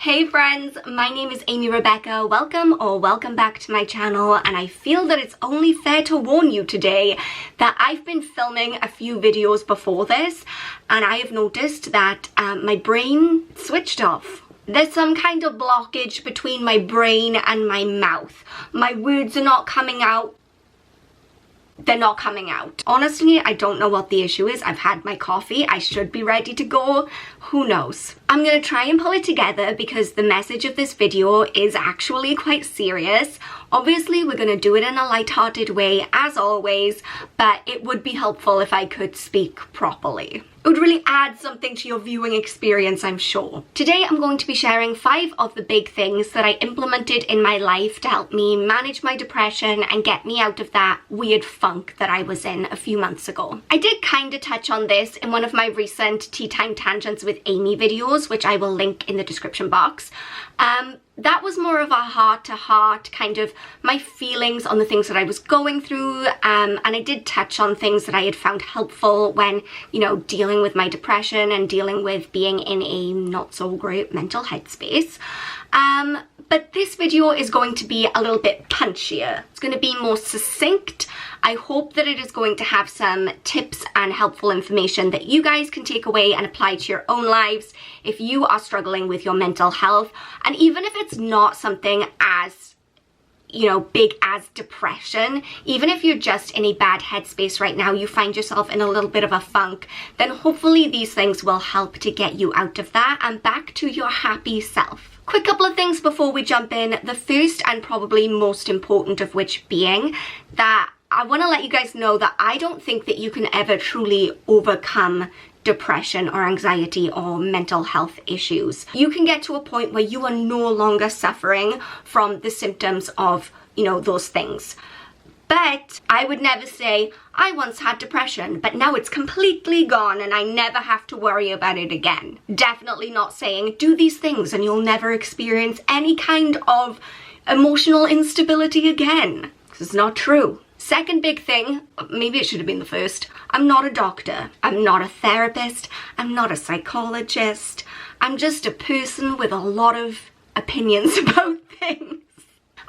Hey friends, my name is Amy Rebecca. Welcome back to my channel, and I feel that it's only fair to warn you today that I've been filming a few videos before this and I have noticed that my brain switched off. There's some kind of blockage between my brain and my mouth. My words are not coming out. They're not coming out. Honestly, I don't know what the issue is. I've had my coffee. I should be ready to go. Who knows? I'm gonna try and pull it together because the message of this video is actually quite serious. Obviously, we're gonna do it in a light-hearted way, as always, but it would be helpful if I could speak properly. It would really add something to your viewing experience, I'm sure. Today, I'm going to be sharing 5 of the big things that I implemented in my life to help me manage my depression and get me out of that weird funk that I was in a few months ago. I did kind of touch on this in one of my recent Tea Time Tangents with Amy videos, which I will link in the description box. That was more of a heart-to-heart kind of my feelings on the things that I was going through, and I did touch on things that I had found helpful when, you know, dealing with my depression and dealing with being in a not so great mental headspace. But this video is going to be a little bit punchier. It's going to be more succinct. I hope that it is going to have some tips and helpful information that you guys can take away and apply to your own lives if you are struggling with your mental health. And even if it's not something as, you know, big as depression, even if you're just in a bad headspace right now, you find yourself in a little bit of a funk, then hopefully these things will help to get you out of that and back to your happy self. Quick couple of things before we jump in. The first and probably most important of which being that I want to let you guys know that I don't think that you can ever truly overcome depression or anxiety or mental health issues. You can get to a point where you are no longer suffering from the symptoms of, you know, those things. But I would never say, I once had depression, but now it's completely gone and I never have to worry about it again. Definitely not saying, do these things and you'll never experience any kind of emotional instability again. This is not true. Second big thing, maybe it should have been the first, I'm not a doctor, I'm not a therapist, I'm not a psychologist, I'm just a person with a lot of opinions about things.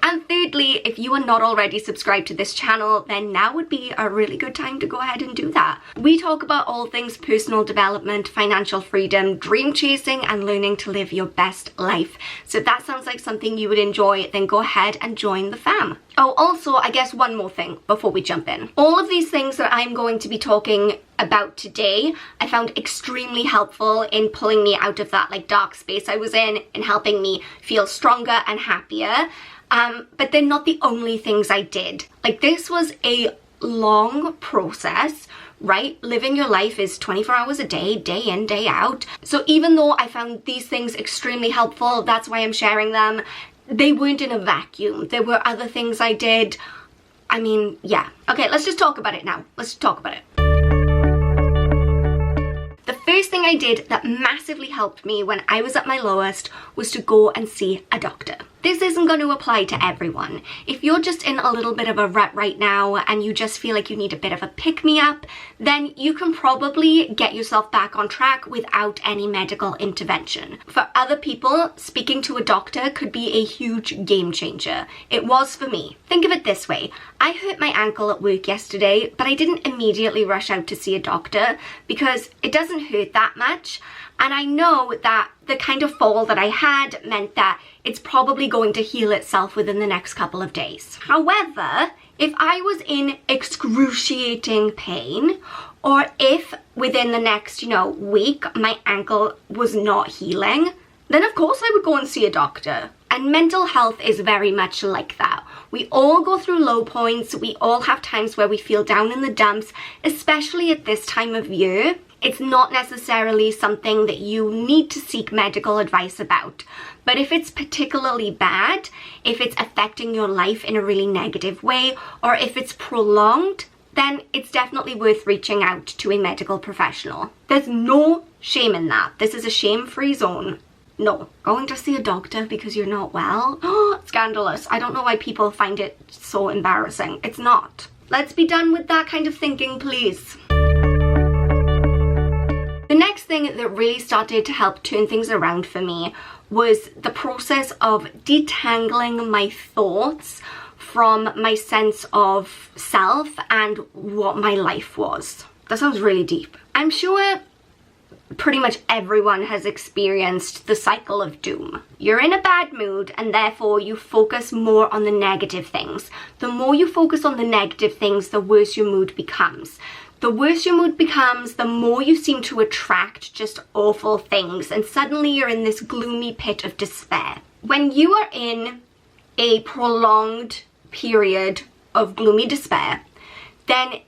And thirdly, if you are not already subscribed to this channel, then now would be a really good time to go ahead and do that. We talk about all things personal development, financial freedom, dream chasing, and learning to live your best life. So if that sounds like something you would enjoy, then go ahead and join the fam. Oh, also, I guess one more thing before we jump in. All of these things that I'm going to be talking about today, I found extremely helpful in pulling me out of that like dark space I was in and helping me feel stronger and happier. But they're not the only things I did. Like, this was a long process, right? Living your life is 24 hours a day, day in, day out. So even though I found these things extremely helpful, that's why I'm sharing them, they weren't in a vacuum. There were other things I did. I mean, yeah. Okay, let's just talk about it now. Let's talk about it. The first thing I did that massively helped me when I was at my lowest was to go and see a doctor. This isn't going to apply to everyone. If you're just in a little bit of a rut right now and you just feel like you need a bit of a pick-me-up, then you can probably get yourself back on track without any medical intervention. For other people, speaking to a doctor could be a huge game changer. It was for me. Think of it this way. I hurt my ankle at work yesterday, but I didn't immediately rush out to see a doctor because it doesn't hurt that much. And I know that the kind of fall that I had meant that it's probably going to heal itself within the next couple of days. However, if I was in excruciating pain, or if within the next, week, my ankle was not healing, then of course I would go and see a doctor. And mental health is very much like that. We all go through low points. We all have times where we feel down in the dumps, especially at this time of year. It's not necessarily something that you need to seek medical advice about. But if it's particularly bad, if it's affecting your life in a really negative way, or if it's prolonged, then it's definitely worth reaching out to a medical professional. There's no shame in that. This is a shame-free zone. No. Going to see a doctor because you're not well? Oh, scandalous. I don't know why people find it so embarrassing. It's not. Let's be done with that kind of thinking, please. The next thing that really started to help turn things around for me was the process of detangling my thoughts from my sense of self and what my life was. That sounds really deep. I'm sure pretty much everyone has experienced the cycle of doom. You're in a bad mood and therefore you focus more on the negative things. The more you focus on the negative things, the worse your mood becomes. The worse your mood becomes, the more you seem to attract just awful things, and suddenly you're in this gloomy pit of despair. When you are in a prolonged period of gloomy despair, then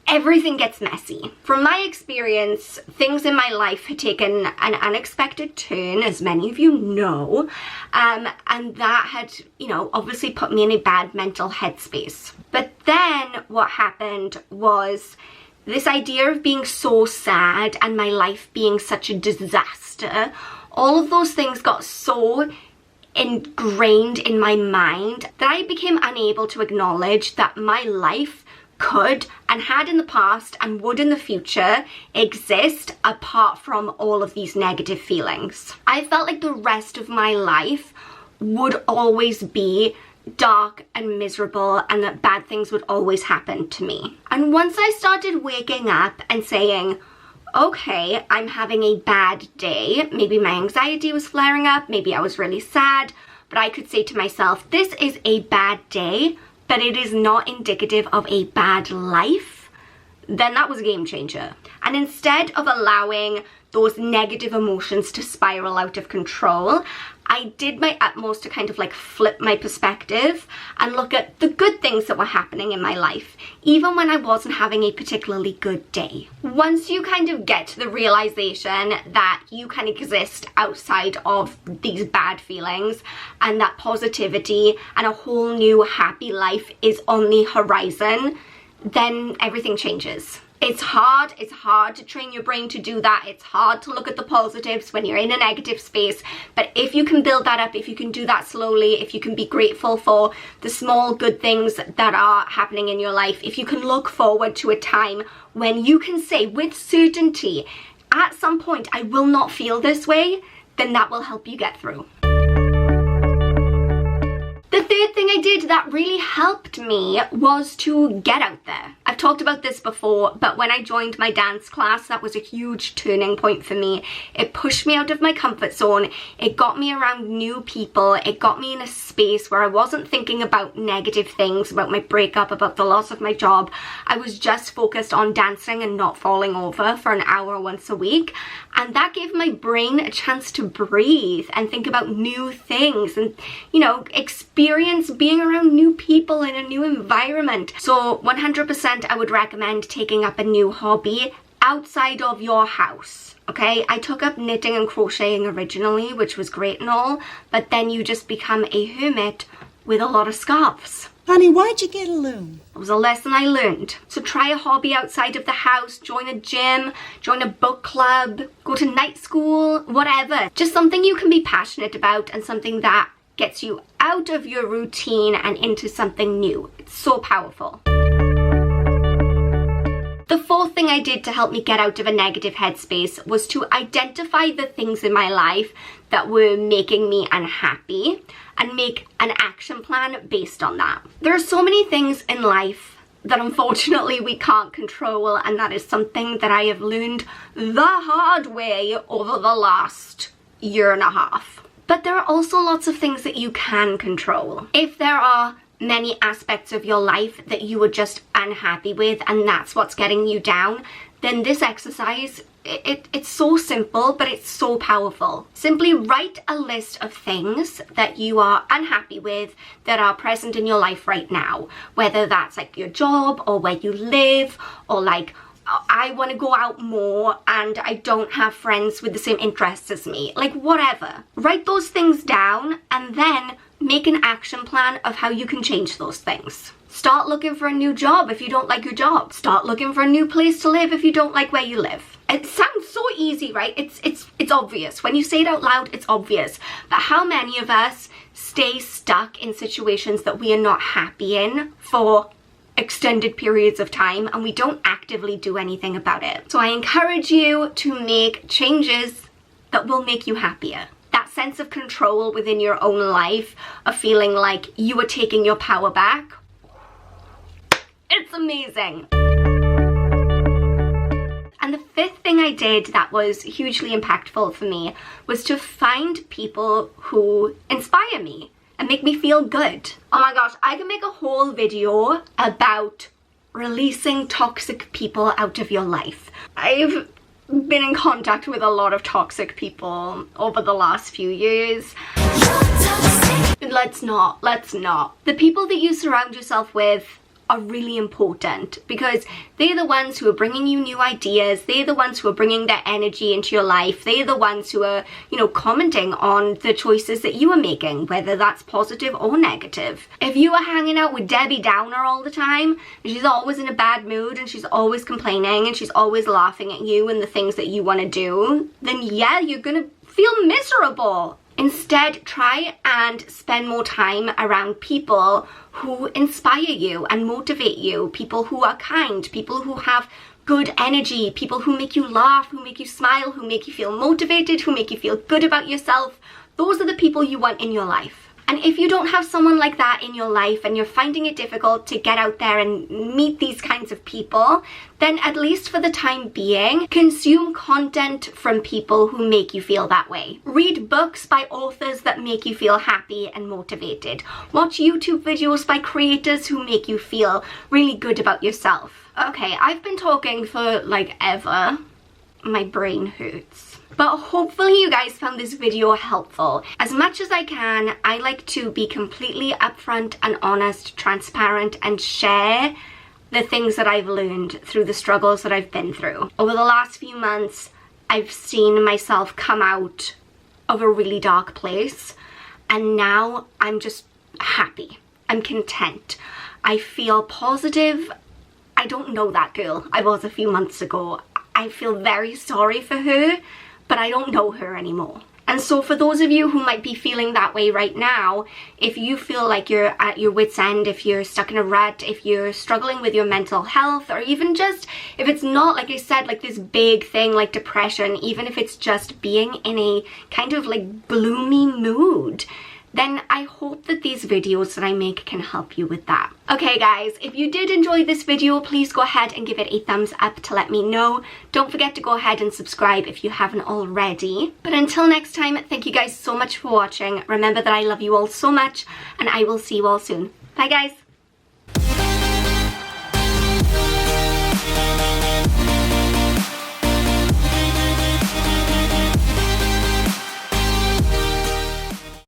everything gets messy. From my experience, things in my life had taken an unexpected turn, as many of you know, and that had, you know, obviously put me in a bad mental headspace. But then what happened was this idea of being so sad and my life being such a disaster, all of those things got so ingrained in my mind that I became unable to acknowledge that my life could and had in the past and would in the future exist apart from all of these negative feelings. I felt like the rest of my life would always be dark and miserable and that bad things would always happen to me. And once I started waking up and saying, okay, I'm having a bad day, maybe my anxiety was flaring up, maybe I was really sad, but I could say to myself, this is a bad day, but it is not indicative of a bad life, then that was a game changer. And instead of allowing those negative emotions to spiral out of control, I did my utmost to kind of like flip my perspective and look at the good things that were happening in my life, even when I wasn't having a particularly good day. Once you kind of get to the realization that you can exist outside of these bad feelings and that positivity and a whole new happy life is on the horizon, then everything changes. It's hard to train your brain to do that. It's hard to look at the positives when you're in a negative space. But if you can build that up, if you can do that slowly, if you can be grateful for the small good things that are happening in your life, if you can look forward to a time when you can say with certainty, at some point I will not feel this way, then that will help you get through. The third thing I did that really helped me was to get out there. I've talked about this before, but when I joined my dance class, that was a huge turning point for me. It pushed me out of my comfort zone. It got me around new people. It got me in a space where I wasn't thinking about negative things, about my breakup, about the loss of my job. I was just focused on dancing and not falling over for an hour once a week. And that gave my brain a chance to breathe and think about new things and, you know, experience being around new people in a new environment. So 100% I would recommend taking up a new hobby outside of your house. Okay, I took up knitting and crocheting originally, which was great and all, but then you just become a hermit with a lot of scarves. Honey, why'd you get a loom? It was a lesson I learned. So try a hobby outside of the house, join a gym, join a book club, go to night school, whatever. Just something you can be passionate about and something that gets you out of your routine and into something new. It's so powerful. The fourth thing I did to help me get out of a negative headspace was to identify the things in my life that were making me unhappy and make an action plan based on that. There are so many things in life that unfortunately we can't control, and that is something that I have learned the hard way over the last year and a half. But there are also lots of things that you can control. If there are many aspects of your life that you are just unhappy with and that's what's getting you down, then this exercise, it's so simple, but it's so powerful. Simply write a list of things that you are unhappy with that are present in your life right now, whether that's like your job or where you live, or like, I want to go out more and I don't have friends with the same interests as me, like whatever. Write those things down and then make an action plan of how you can change those things. Start looking for a new job if you don't like your job. Start looking for a new place to live if you don't like where you live. It sounds so easy, right? It's obvious. When you say it out loud, it's obvious. But how many of us stay stuck in situations that we are not happy in for extended periods of time and we don't actively do anything about it? So I encourage you to make changes that will make you happier. that sense of control within your own life, of feeling like you are taking your power back, it's amazing. And the fifth thing I did that was hugely impactful for me was to find people who inspire me and make me feel good. Oh my gosh, I can make a whole video about releasing toxic people out of your life. I've been in contact with a lot of toxic people over the last few years. Let's not. The people that you surround yourself with are really important, because they're the ones who are bringing you new ideas, they're the ones who are bringing their energy into your life, they're the ones who are, you know, commenting on the choices that you are making, whether that's positive or negative. If you are hanging out with Debbie Downer all the time, and she's always in a bad mood, and she's always complaining, and she's always laughing at you and the things that you want to do, then yeah, you're gonna feel miserable. Instead, try and spend more time around people who inspire you and motivate you, people who are kind, people who have good energy, people who make you laugh, who make you smile, who make you feel motivated, who make you feel good about yourself. Those are the people you want in your life. And if you don't have someone like that in your life and you're finding it difficult to get out there and meet these kinds of people, then at least for the time being, consume content from people who make you feel that way. Read books by authors that make you feel happy and motivated. Watch YouTube videos by creators who make you feel really good about yourself. Okay, I've been talking for like ever. My brain hurts. But hopefully you guys found this video helpful. As much as I can, I like to be completely upfront and honest, transparent, and share the things that I've learned through the struggles that I've been through. Over the last few months, I've seen myself come out of a really dark place, and now I'm just happy. I'm content. I feel positive. I don't know that girl I was a few months ago. I feel very sorry for her, but I don't know her anymore. And so for those of you who might be feeling that way right now, if you feel like you're at your wit's end, if you're stuck in a rut, if you're struggling with your mental health, or even just if it's not, like I said, like this big thing like depression, even if it's just being in a kind of like gloomy mood, then I hope that these videos that I make can help you with that. Okay guys, if you did enjoy this video, please go ahead and give it a thumbs up to let me know. Don't forget to go ahead and subscribe if you haven't already. But until next time, thank you guys so much for watching. Remember that I love you all so much, and I will see you all soon. Bye guys!